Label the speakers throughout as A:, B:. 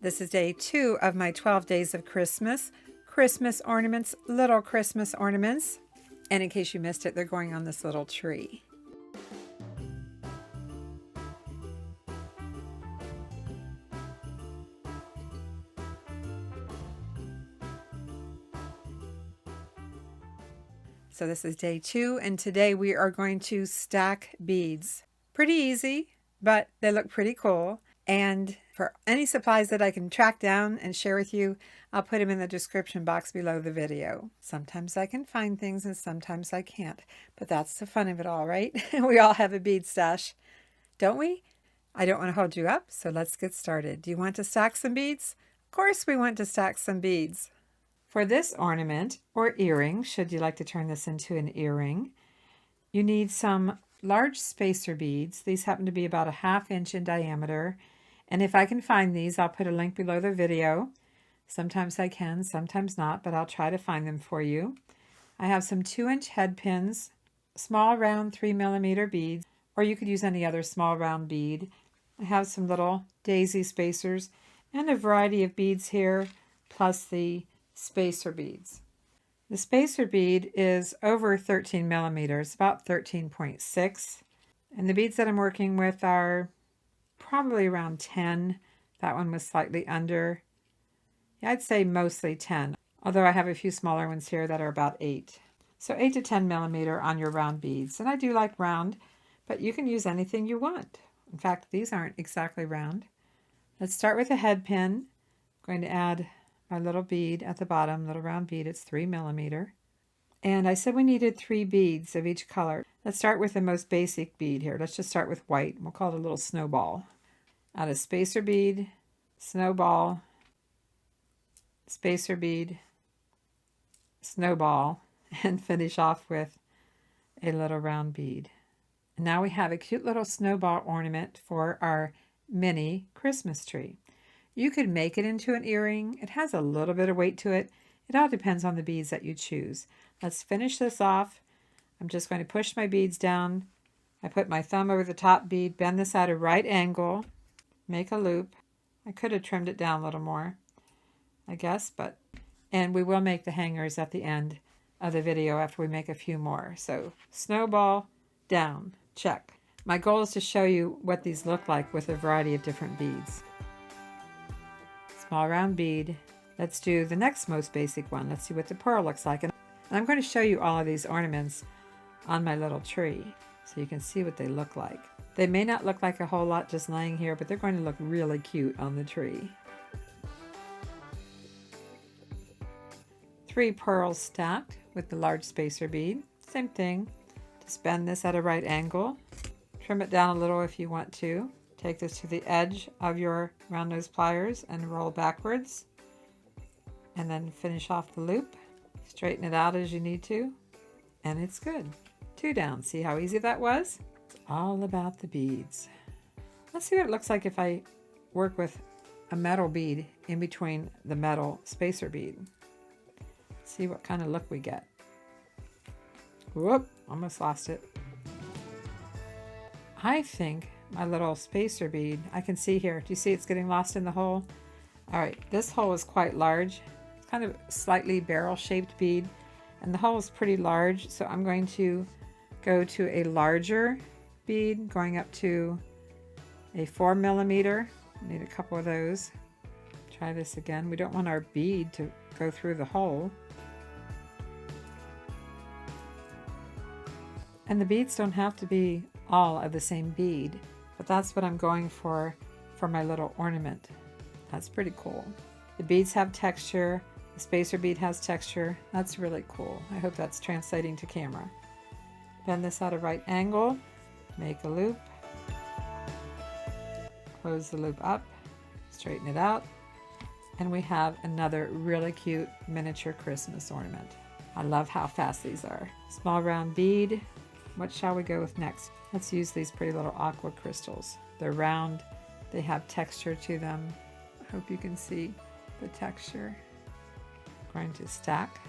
A: This is day 2 of my 12 days of Christmas. Christmas ornaments, little Christmas ornaments. And in case you missed it, they're going on this little tree. So this is day 2, and today we are going to stack beads. Pretty easy, but they look pretty cool. And for any supplies that I can track down and share with you, I'll put them in the description box below the video. Sometimes I can find things and sometimes I can't, but that's the fun of it all, right? We all have a bead stash, don't we? I don't want to hold you up, so let's get started. Do you want to stack some beads? Of course we want to stack some beads. For this ornament, or earring, should you like to turn this into an earring, you need some large spacer beads. These happen to be about a 1/2 inch in diameter. And if I can find these, I'll put a link below the video. Sometimes I can, sometimes not, but I'll try to find them for you. I have some 2-inch head pins, small round 3mm beads, or you could use any other small round bead. I have some little daisy spacers and a variety of beads here, plus the spacer beads. The spacer bead is over 13mm, about 13.6. And the beads that I'm working with are probably around 10. That one was slightly under. Yeah, I'd say mostly 10, although I have a few smaller ones here that are about 8. So 8 to 10mm on your round beads. And I do like round, but you can use anything you want. In fact, these aren't exactly round. Let's start with a head pin. I'm going to add my little bead at the bottom, little round bead. It's 3mm. And I said we needed 3 beads of each color. Let's start with the most basic bead here. Let's just start with white. We'll call it a little snowball. Add a spacer bead, snowball, spacer bead, snowball, and finish off with a little round bead. And now we have a cute little snowball ornament for our mini Christmas tree. You could make it into an earring. It has a little bit of weight to it. It all depends on the beads that you choose. Let's finish this off. I'm just going to push my beads down. I put my thumb over the top bead, bend this at a right angle, make a loop. I could have trimmed it down a little more, I guess, and we will make the hangers at the end of the video after we make a few more. So snowball down, check. My goal is to show you what these look like with a variety of different beads. Small round bead. Let's do the next most basic one. Let's see what the pearl looks like. And I'm going to show you all of these ornaments on my little tree so you can see what they look like. They may not look like a whole lot just laying here, but they're going to look really cute on the tree. 3 pearls stacked with the large spacer bead. Same thing. Just bend this at a right angle. Trim it down a little if you want to. Take this to the edge of your round nose pliers and roll backwards. And then finish off the loop. Straighten it out as you need to. And it's good. 2 down. See how easy that was? It's all about the beads. Let's see what it looks like if I work with a metal bead in between the metal spacer bead. See what kind of look we get. Whoop, almost lost it. I think my little spacer bead, I can see here. Do you see it's getting lost in the hole? All right, this hole is quite large. It's kind of slightly barrel-shaped bead, and the hole is pretty large, so I'm going to go to a larger bead, going up to a 4mm. Need a couple of those. Try this again. We don't want our bead to go through the hole. And the beads don't have to be all of the same bead, but that's what I'm going for my little ornament. That's pretty cool. The beads have texture. The spacer bead has texture. That's really cool. I hope that's translating to camera. Bend this at a right angle. Make a loop. Close the loop up. Straighten it out. And we have another really cute miniature Christmas ornament. I love how fast these are. Small round bead. What shall we go with next? Let's use these pretty little aqua crystals. They're round. They have texture to them. I hope you can see the texture. I'm going to stack.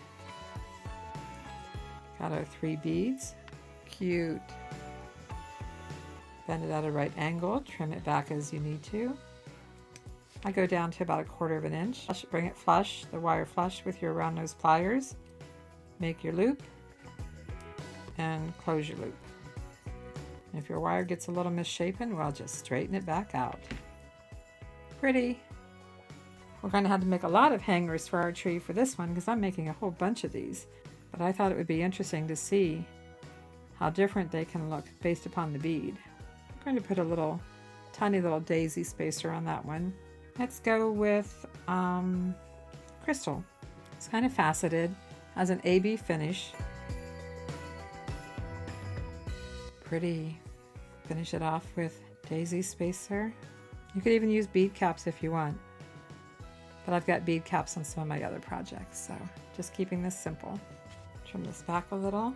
A: Got our 3 beads. Cute. Bend it at a right angle. Trim it back as you need to. I go down to about 1/4 of an inch. Bring it flush, the wire flush with your round nose pliers. Make your loop and close your loop. If your wire gets a little misshapen, well, just straighten it back out. Pretty. We're going to have to make a lot of hangers for our tree for this one because I'm making a whole bunch of these. But I thought it would be interesting to see how different they can look based upon the bead. I'm going to put a little tiny little daisy spacer on that one. Let's go with crystal. It's kind of faceted, has an AB finish. Pretty. Finish it off with daisy spacer. You could even use bead caps if you want, but I've got bead caps on some of my other projects, so just keeping this simple. Trim this back a little.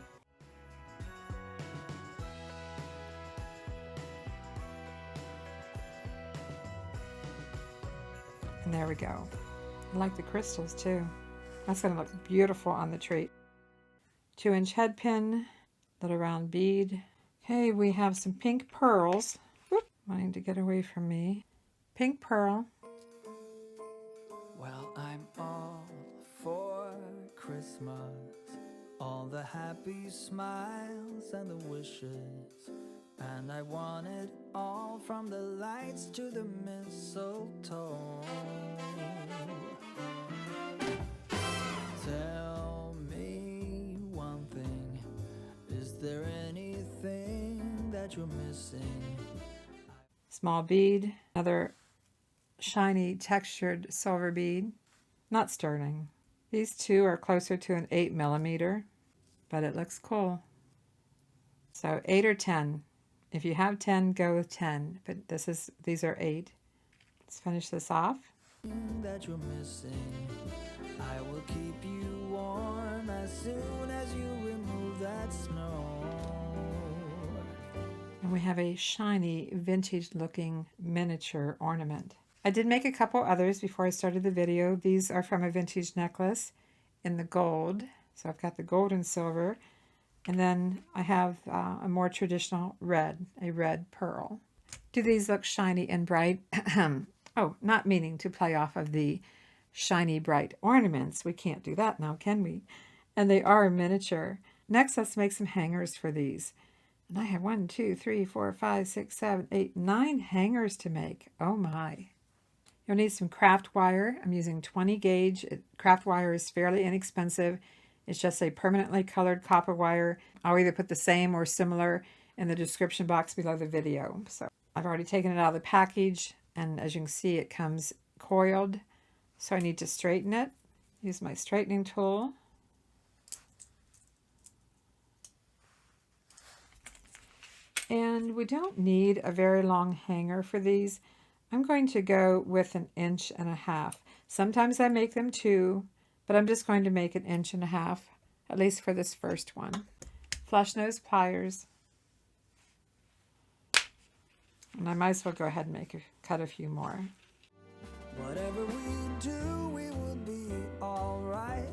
A: And there we go. I like the crystals too. That's going to look beautiful on the tree. 2-inch head pin, little round bead. Okay, we have some pink pearls. Whoop, wanting to get away from me. Pink pearl.
B: Well, I'm all for Christmas, all the happy smiles and the wishes, and I want it all from the lights to the mistletoe. Tell me one thing, is there anything that you're missing?
A: Small bead, another shiny textured silver bead, not sterling. These two are closer to an 8mm, but it looks cool. So 8 or 10. If you have 10, go with 10, but these are 8. Let's finish this off.
B: That you're missing. I will keep you warm as soon as you remove that snow.
A: And we have a shiny, vintage-looking miniature ornament. I did make a couple others before I started the video. These are from a vintage necklace in the gold. So I've got the gold and silver. And then I have a more traditional red, a red pearl. Do these look shiny and bright? Oh, not meaning to play off of the shiny, bright ornaments. We can't do that now, can we? And they are miniature. Next, let's make some hangers for these. And I have 1, 2, 3, 4, 5, 6, 7, 8, 9 hangers to make. Oh my. You'll need some craft wire. I'm using 20 gauge. Craft wire is fairly inexpensive. It's just a permanently colored copper wire. I'll either put the same or similar in the description box below the video. So I've already taken it out of the package, and as you can see, it comes coiled. So I need to straighten it. Use my straightening tool. And we don't need a very long hanger for these. I'm going to go with 1.5 inches. Sometimes I make them 2, but I'm just going to make 1.5 inches, at least for this first one. Flush nose pliers. And I might as well go ahead and cut a few more.
B: Whatever we do, we will be alright.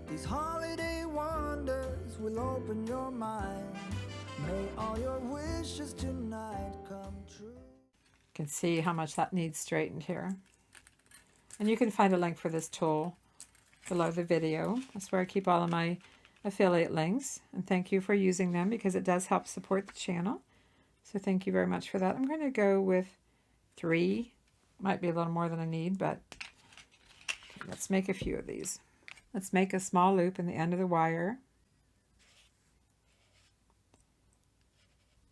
B: These holiday wonders will open your mind. May all your wishes tonight come true.
A: You can see how much that needs straightened here. And you can find a link for this tool below the video. That's where I keep all of my affiliate links. And thank you for using them because it does help support the channel. So thank you very much for that. I'm going to go with 3. Might be a little more than I need, but okay, let's make a few of these. Let's make a small loop in the end of the wire.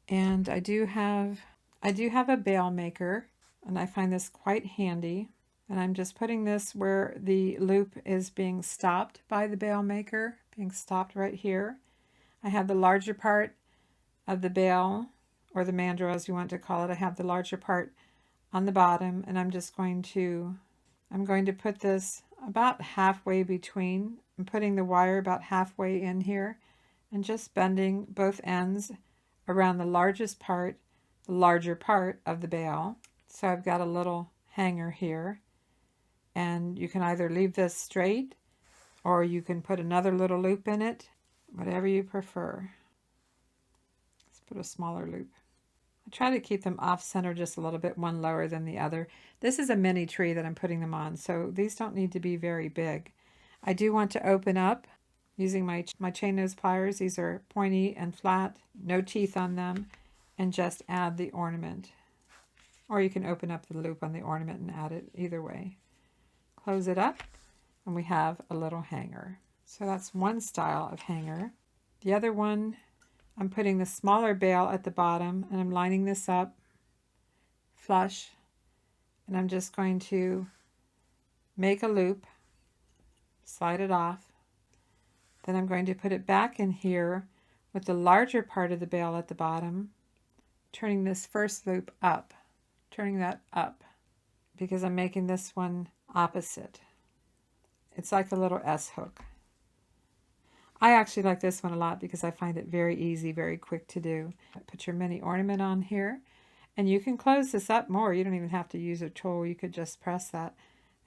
A: And I do have a bail maker, and I find this quite handy. And I'm just putting this where the loop is being stopped by the bail maker, being stopped right here. I have the larger part of the bail, or the mandrel as you want to call it. I have the larger part on the bottom, and I'm going to put this about halfway between. I'm putting the wire about halfway in here and just bending both ends around the larger part of the bail. So I've got a little hanger here, and you can either leave this straight or you can put another little loop in it, whatever you prefer. Let's put a smaller loop I try to keep them off center just a little bit, one lower than the other. This is a mini tree that I'm putting them on, so these don't need to be very big. I do want to open up using my chain nose pliers. These are pointy and flat, no teeth on them, and just add the ornament. Or you can open up the loop on the ornament and add it either way. Close it up, and we have a little hanger. So that's one style of hanger. The other one, I'm putting the smaller bail at the bottom, and I'm lining this up flush, and I'm just going to make a loop, slide it off. Then I'm going to put it back in here with the larger part of the bail at the bottom, turning this first loop up, turning that up, because I'm making this one opposite. It's like a little S hook. I actually like this one a lot because I find it very easy, very quick to do. Put your mini ornament on here, and you can close this up more. You don't even have to use a tool. You could just press that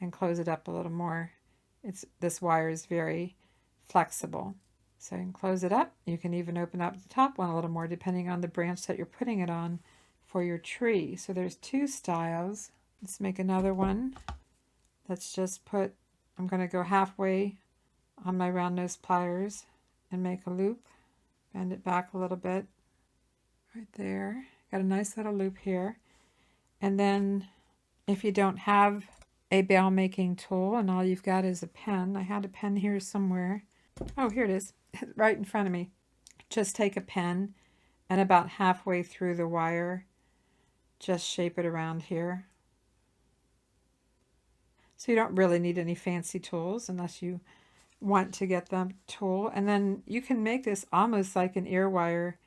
A: and close it up a little more. This wire is very flexible. So you can close it up. You can even open up the top one a little more depending on the branch that you're putting it on for your tree. So there's two styles. Let's make another one. Let's just put, I'm going to go halfway on my round nose pliers and make a loop. Bend it back a little bit. Right there. Got a nice little loop here. And then if you don't have a bail making tool and all you've got is a pen, I had a pen here somewhere. Oh, here it is, right in front of me. Just take a pen and about halfway through the wire, just shape it around here. So you don't really need any fancy tools unless you want to get the tool. And then you can make this almost like an ear wire.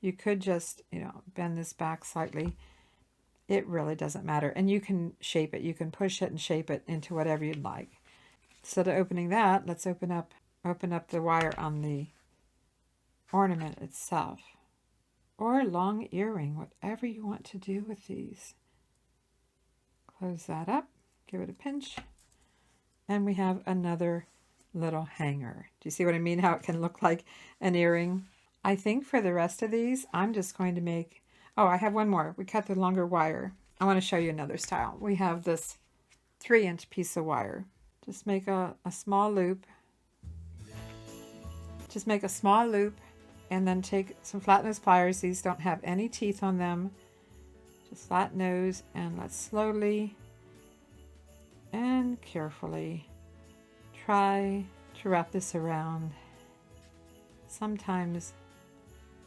A: You could just, bend this back slightly. It really doesn't matter. And you can shape it. You can push it and shape it into whatever you'd like. Instead of opening that, let's open up the wire on the ornament itself. Or long earring, whatever you want to do with these. Close that up, give it a pinch, and we have another little hanger. Do you see what I mean? How it can look like an earring? I think for the rest of these, I'm just going to make, oh, I have one more. We cut the longer wire. I want to show you another style. We have this 3-inch piece of wire. Just make a small loop. Just make a small loop and then take some flat nose pliers. These don't have any teeth on them. Just flat nose, and let's slowly and carefully try to wrap this around. Sometimes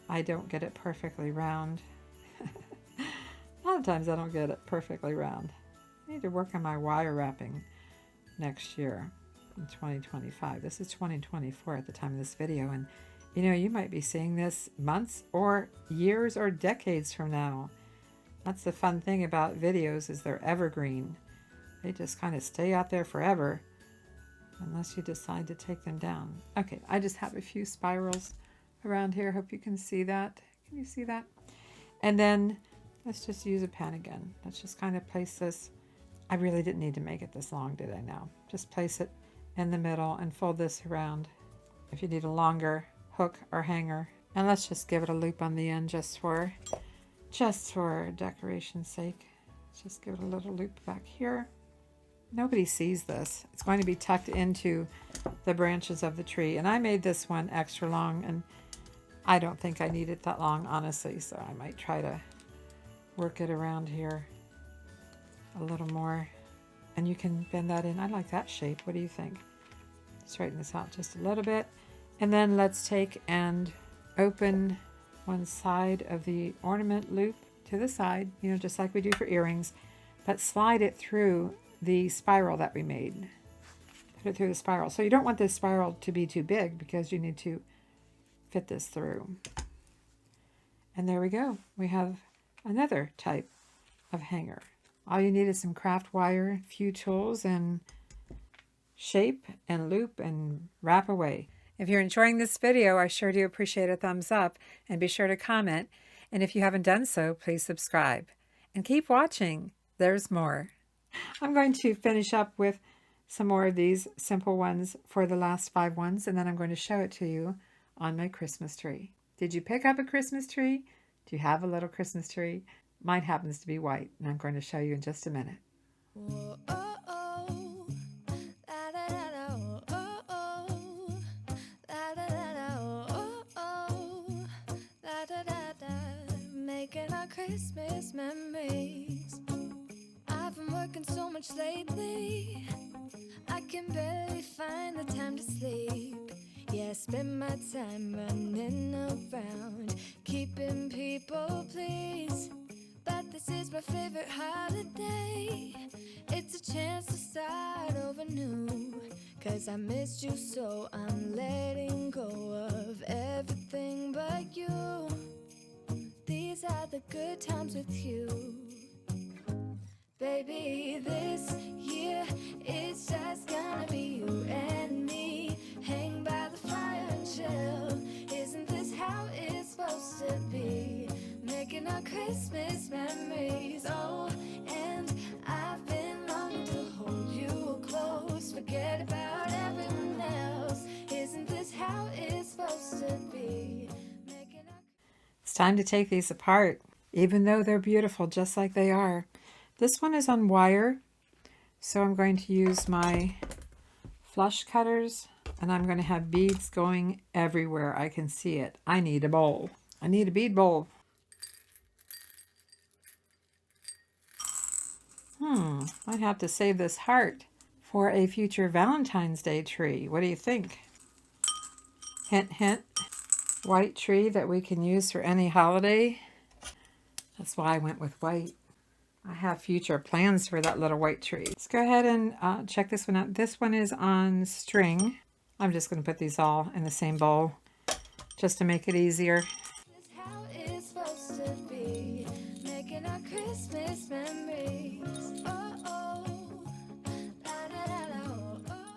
A: I don't get it perfectly round. A lot of times I don't get it perfectly round. I need to work on my wire wrapping next year in 2025. This is 2024 at the time of this video, and you might be seeing this months or years or decades from now. That's the fun thing about videos, is they're evergreen. They just kind of stay out there forever unless you decide to take them down. Okay, I just have a few spirals around here. Hope you can see that. Can you see that? And then let's just use a pen again. Let's just kind of place this. I really didn't need to make it this long, did I now? Just place it in the middle and fold this around if you need a longer hook or hanger. And let's just give it a loop on the end just for decoration's sake. Let's just give it a little loop back here. Nobody sees this. It's going to be tucked into the branches of the tree. And I made this one extra long, and I don't think I need it that long, honestly. So I might try to work it around here a little more. And you can bend that in. I like that shape. What do you think? Straighten this out just a little bit. And then let's take and open one side of the ornament loop to the side, just like we do for earrings, but slide it through the spiral that we made. Put it through the spiral. So you don't want this spiral to be too big because you need to fit this through. And there we go. We have another type of hanger. All you need is some craft wire, a few tools, and shape and loop and wrap away. If you're enjoying this video, I sure do appreciate a thumbs up, and be sure to comment. And if you haven't done so, please subscribe. And keep watching. There's more. I'm going to finish up with some more of these simple ones for the last 5 ones, and then I'm going to show it to you on my Christmas tree. Did you pick up a Christmas tree? Do you have a little Christmas tree? Mine happens to be white, and I'm going to show you in just a minute.
B: Whoa, oh, oh. La, da, da, da, oh, oh, oh. La, da, da, da, oh, oh, oh. La, da, da, da. Making our Christmas memories. I've been working so much lately, I can barely find the time to sleep. Yeah, I spend my time running around, keeping people pleased. But this is my favorite holiday. It's a chance to start over new. 'Cause I missed you, so I'm letting go of everything but you. These are the good times with you. Baby, this year it's just gonna be you and me. Hang by the fire and chill. Isn't this how it's supposed to be? Making our Christmas memories. Oh, and I've been longing to hold you close. Forget about everyone else. Isn't this how it's supposed to be?
A: It's time to take these apart, even though they're beautiful just like they are. This one is on wire, so I'm going to use my flush cutters, and I'm going to have beads going everywhere I can see it. I need a bowl. I need a bead bowl. I'd have to save this heart for a future Valentine's Day tree. What do you think? Hint, hint. White tree that we can use for any holiday. That's why I went with white. I have future plans for that little white tree. Let's go ahead and check this one out. This one is on string. I'm just going to put these all in the same bowl just to make it easier.
B: This is how it's supposed to be. Making our Christmas memories. Oh, oh. La, da, da, da, oh, oh.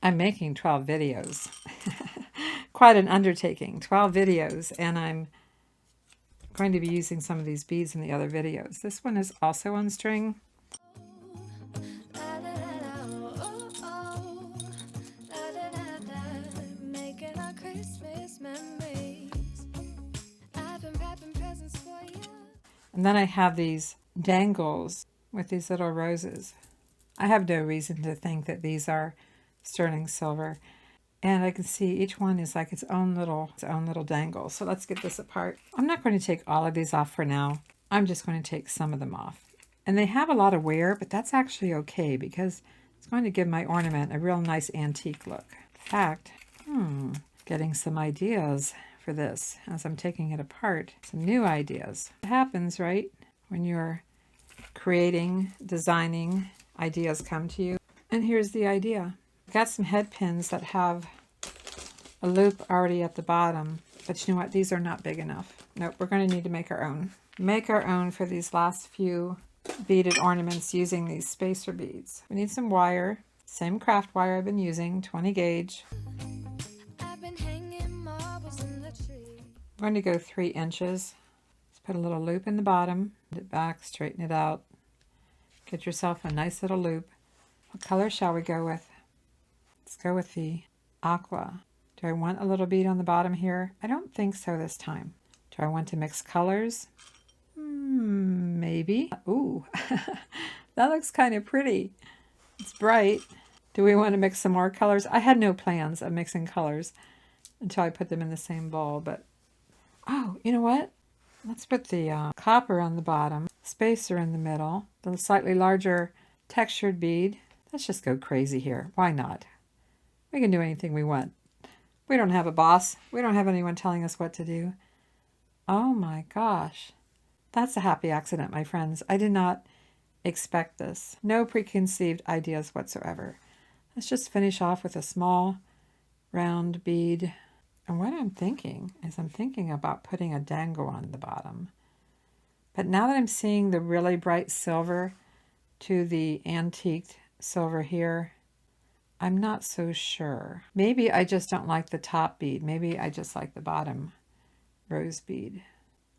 A: I'm making 12 videos. Quite an undertaking. 12 videos, and I'm going to be using some of these beads in the other videos. This one is also on string.
B: Making our Christmas memories. I've been wrapping presents for you.
A: And then I have these dangles with these little roses. I have no reason to think that these are sterling silver. And I can see each one is like its own little dangle. So let's get this apart. I'm not going to take all of these off for now. I'm just going to take some of them off. And they have a lot of wear, but that's actually okay because it's going to give my ornament a real nice antique look. In fact, getting some ideas for this as I'm taking it apart. Some new ideas. What happens, right? When you're creating, designing, ideas come to you. And here's the idea. I've got some head pins that have a loop already at the bottom, but you know what? These are not big enough. Nope, we're going to need to make our own. Make our own for these last few beaded ornaments using these spacer beads. We need some wire, same craft wire I've been using, 20 gauge.
B: I've been hanging marbles in the tree.
A: I'm going to go 3 inches. Let's put a little loop in the bottom, put it back, straighten it out. Get yourself a nice little loop. What color shall we go with? Let's go with the aqua. Do I want a little bead on the bottom here? I don't think so this time. Do I want to mix colors? Maybe. Ooh, that looks kind of pretty. It's bright. Do we want to mix some more colors? I had no plans of mixing colors until I put them in the same bowl, but oh, you know what? Let's put the copper on the bottom, spacer in the middle, the slightly larger textured bead. Let's just go crazy here. Why not? We can do anything we want. We don't have a boss. We don't have anyone telling us what to do. Oh my gosh. That's a happy accident, my friends. I did not expect this. No preconceived ideas whatsoever. Let's just finish off with a small round bead. And what I'm thinking is I'm thinking about putting a dangle on the bottom. But now that I'm seeing the really bright silver to the antiqued silver here, I'm not so sure. Maybe I just don't like the top bead. Maybe I just like the bottom rose bead.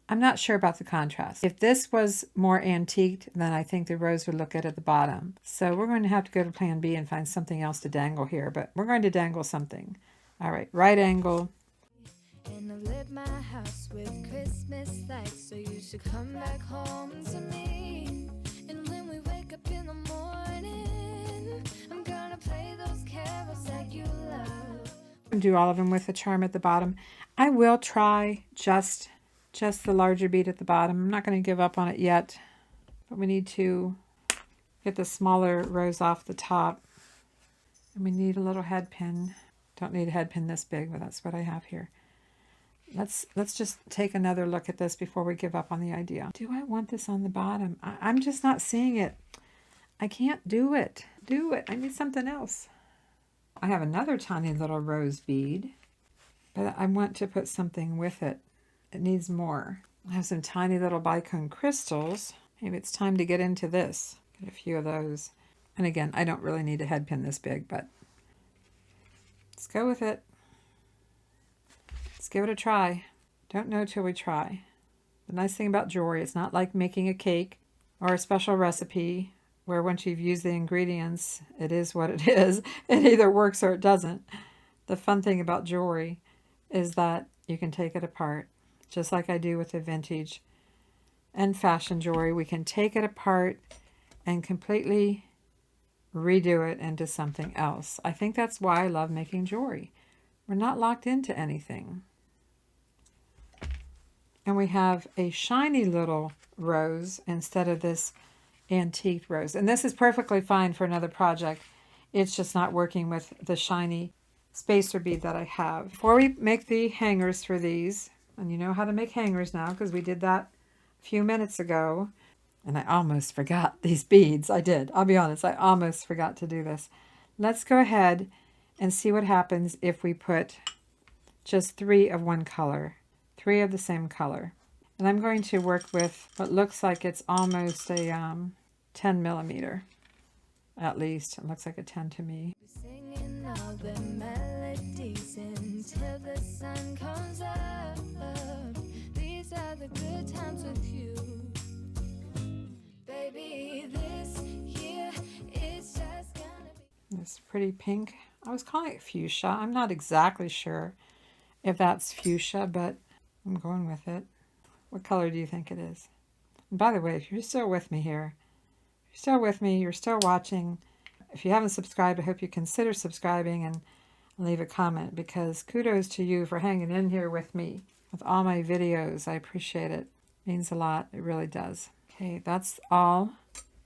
A: I'm not sure about the contrast. If this was more antiqued, then I think the rose would look good at the bottom. So we're going to have to go to plan B and find something else to dangle here, but we're going to dangle something. All right, right angle.
B: And I've lit my house with Christmas lights, so you should come back home to me. And when we wake up in the morning, I'm gonna play those carols that you love.
A: And do all of them with the charm at the bottom. I will try just the larger bead at the bottom. I'm not going to give up on it yet, but we need to get the smaller rows off the top. And we need a little head pin. Don't need a head pin this big, but that's what I have here. Let's just take another look at this before we give up on the idea. Do I want this on the bottom? I'm just not seeing it. I can't do it. I need something else. I have another tiny little rose bead, but I want to put something with it. It needs more. I have some tiny little bicone crystals. Maybe it's time to get into this. Get a few of those. And again, I don't really need a head pin this big, but let's go with it. Let's give it a try. Don't know till we try. The nice thing about jewelry, it's not like making a cake or a special recipe where once you've used the ingredients, it is what it is. It either works or it doesn't. The fun thing about jewelry is that you can take it apart, just like I do with the vintage and fashion jewelry. We can take it apart and completely redo it into something else. I think that's why I love making jewelry. We're not locked into anything. And we have a shiny little rose instead of this antique rose. And this is perfectly fine for another project. It's just not working with the shiny spacer bead that I have. Before we make the hangers for these, and you know how to make hangers now because we did that a few minutes ago, and I almost forgot these beads. I did. I'll be honest, I almost forgot to do this. Let's go ahead and see what happens if we put just 3 of one color, 3 of the same color. And I'm going to work with what looks like it's almost a 10 millimeter, at least. It looks like a 10 to me.
B: Singing all the melodies until the sun comes up. These are the good times with you. Baby, this year it's just gonna be.
A: This pretty pink. I was calling it fuchsia. I'm not exactly sure if that's fuchsia, but I'm going with it. What color do you think it is? And by the way, if you're still with me here, if you're still with me, you're still watching. If you haven't subscribed, I hope you consider subscribing and leave a comment, because kudos to you for hanging in here with me with all my videos. I appreciate it. It means a lot. It really does. Okay, that's all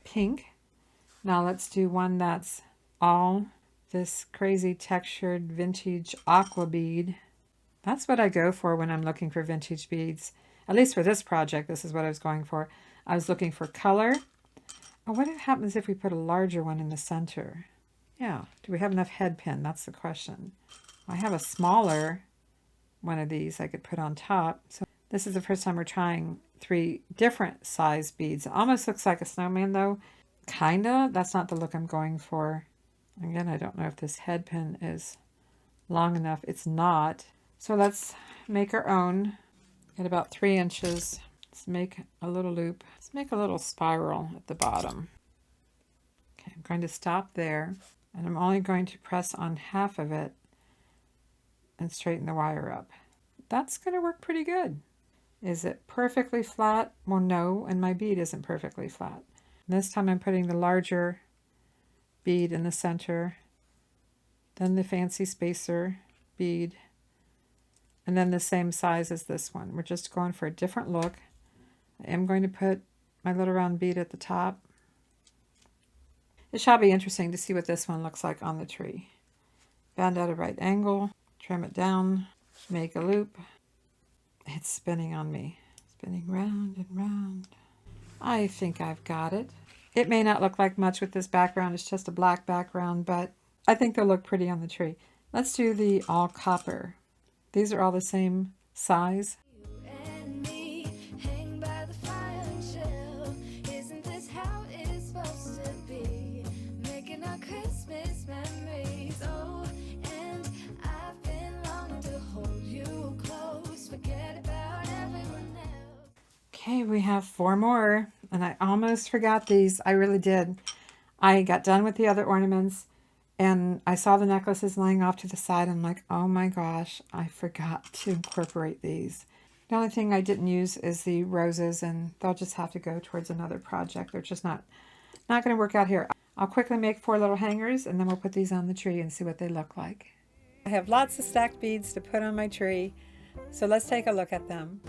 A: pink. Now let's do one that's all this crazy textured vintage aqua bead. That's what I go for when I'm looking for vintage beads. At least for this project, this is what I was going for. I was looking for color. Oh, what happens if we put a larger one in the center? Yeah, do we have enough head pin? That's the question. I have a smaller one of these I could put on top. So this is the first time we're trying 3 different size beads. It almost looks like a snowman though. Kinda. That's not the look I'm going for. Again, I don't know if this head pin is long enough. It's not. So let's make our own. Get about 3 inches. Let's make a little loop. Let's make a little spiral at the bottom. Okay, I'm going to stop there, and I'm only going to press on half of it and straighten the wire up. That's going to work pretty good. Is it perfectly flat? Well, no, and my bead isn't perfectly flat. And this time I'm putting the larger bead in the center, then the fancy spacer bead, and then the same size as this one. We're just going for a different look. I am going to put my little round bead at the top. It shall be interesting to see what this one looks like on the tree. Bend at a right angle, trim it down, make a loop. It's spinning on me. Spinning round and round. I think I've got it. It may not look like much with this background. It's just a black background, but I think they'll look pretty on the tree. Let's do the all copper. These are all the same size.
B: You and me hang by the fire and chill. Isn't this how it's supposed to be? Making our Christmas memories. Oh, and I've been longing to hold you close. Forget about everyone else.
A: Okay, we have 4 more, and I almost forgot these. I really did. I got done with the other ornaments, And I saw the necklaces laying off to the side. I'm like, oh my gosh, I forgot to incorporate these. The only thing I didn't use is the roses, and they'll just have to go towards another project. They're just not going to work out here. I'll quickly make 4 little hangers, and then we'll put these on the tree and see what they look like. I have lots of stacked beads to put on my tree, so let's take a look at them.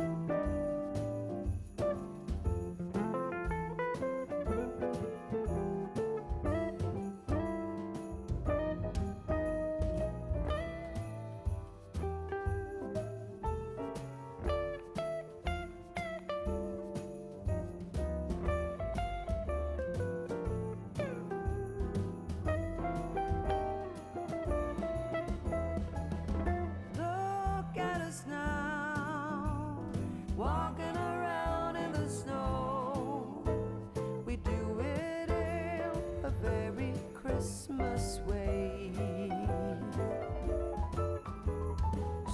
B: Walking around in the snow, we do it in a very Christmas way.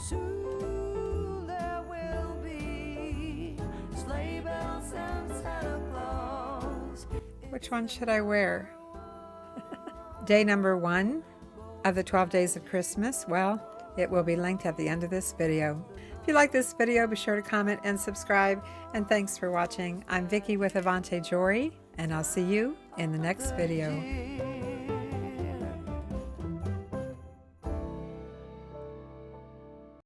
B: Soon there will be sleigh bells and Santa Claus.
A: Which one should I wear? Day number 1 of the 12 days of Christmas. Well, it will be linked at the end of this video. If you like this video, be sure to comment and subscribe. And thanks for watching. I'm Vicki with Avante Jewelry, and I'll see you in the next video.